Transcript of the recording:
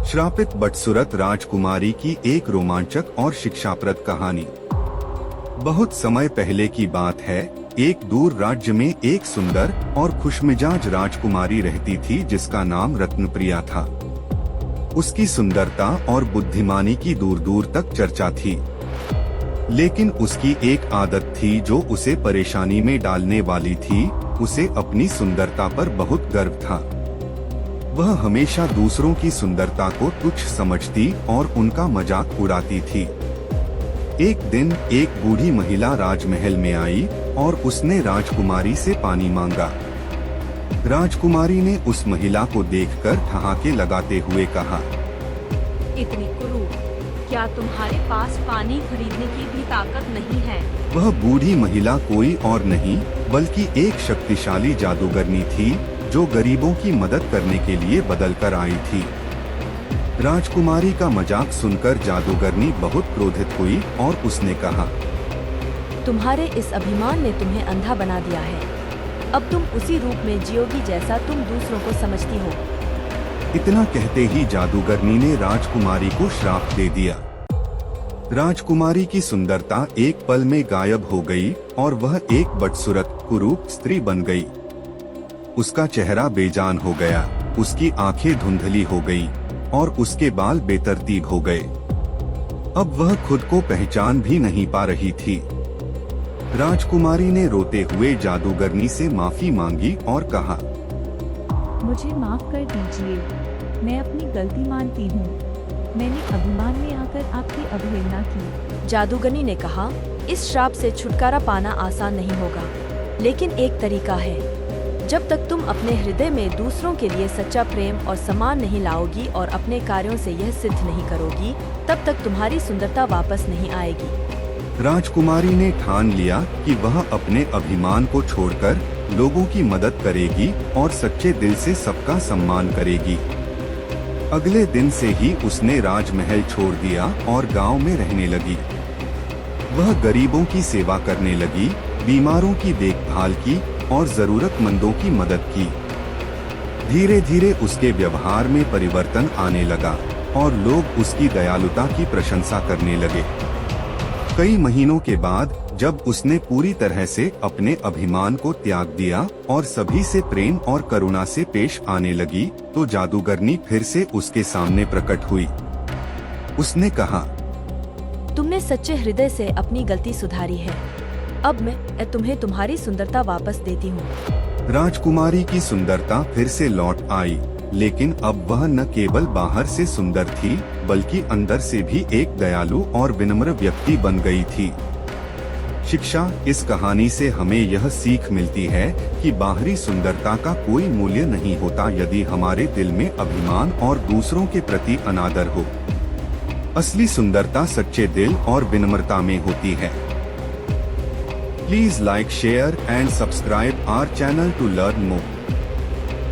श्रापित बदसूरत राजकुमारी की एक रोमांचक और शिक्षाप्रद कहानी। बहुत समय पहले की बात है। एक दूर राज्य में एक सुंदर और खुशमिजाज राजकुमारी रहती थी जिसका नाम रत्नप्रिया था। उसकी सुंदरता और बुद्धिमानी की दूर दूर तक चर्चा थी, लेकिन उसकी एक आदत थी जो उसे परेशानी में डालने वाली थी। उसे अपनी सुंदरता पर बहुत गर्व था। वह हमेशा दूसरों की सुंदरता को तुच्छ समझती और उनका मजाक उड़ाती थी। एक दिन एक बूढ़ी महिला राजमहल में आई और उसने राजकुमारी से पानी मांगा। राजकुमारी ने उस महिला को देखकर ठहाके लगाते हुए कहा, इतनी कुरूप, क्या तुम्हारे पास पानी खरीदने की भी ताकत नहीं है? वह बूढ़ी महिला कोई और नहीं बल्कि एक शक्तिशाली जादूगरनी थी जो गरीबों की मदद करने के लिए बदल कर आई थी। राजकुमारी का मजाक सुनकर जादूगरनी बहुत क्रोधित हुई और उसने कहा, तुम्हारे इस अभिमान ने तुम्हें अंधा बना दिया है। अब तुम उसी रूप में जियोगी जैसा तुम दूसरों को समझती हो। इतना कहते ही जादूगरनी ने राजकुमारी को श्राप दे दिया। राजकुमारी की सुंदरता एक पल में गायब हो गई और वह एक बदसूरत कुरूप स्त्री बन गई। उसका चेहरा बेजान हो गया, उसकी आंखें धुंधली हो गई और उसके बाल बेतरतीब हो गए। अब वह खुद को पहचान भी नहीं पा रही थी। राजकुमारी ने रोते हुए जादूगरनी से माफी मांगी और कहा, मुझे माफ कर दीजिए, मैं अपनी गलती मानती हूँ। मैंने अभिमान में आकर आपकी अवहेलना की। जादूगरनी ने कहा, इस श्राप से छुटकारा पाना आसान नहीं होगा, लेकिन एक तरीका है। जब तक तुम अपने हृदय में दूसरों के लिए सच्चा प्रेम और सम्मान नहीं लाओगी और अपने कार्यों से यह सिद्ध नहीं करोगी, तब तक तुम्हारी सुंदरता वापस नहीं आएगी। राजकुमारी ने ठान लिया कि वह अपने अभिमान को छोड़कर लोगों की मदद करेगी और सच्चे दिल से सबका सम्मान करेगी। अगले दिन से ही उसने राजमहल छोड़ दिया और गांव में रहने लगी। वह गरीबों की सेवा करने लगी, बीमारों की देखभाल की और जरूरतमंदों की मदद की। धीरे धीरे उसके व्यवहार में परिवर्तन आने लगा और लोग उसकी दयालुता की प्रशंसा करने लगे। कई महीनों के बाद जब उसने पूरी तरह से अपने अभिमान को त्याग दिया और सभी से प्रेम और करुणा से पेश आने लगी, तो जादूगरनी फिर से उसके सामने प्रकट हुई। उसने कहा, तुमने सच्चे हृदय से अपनी गलती सुधारी है। अब मैं तुम्हें तुम्हारी सुंदरता वापस देती हूँ। राजकुमारी की सुंदरता फिर से लौट आई, लेकिन अब वह न केवल बाहर से सुंदर थी बल्कि अंदर से भी एक दयालु और विनम्र व्यक्ति बन गई थी। शिक्षा: इस कहानी से हमें यह सीख मिलती है कि बाहरी सुंदरता का कोई मूल्य नहीं होता यदि हमारे दिल में अभिमान और दूसरों के प्रति अनादर हो। असली सुंदरता सच्चे दिल और विनम्रता में होती है। Please like, share and subscribe our channel to learn more.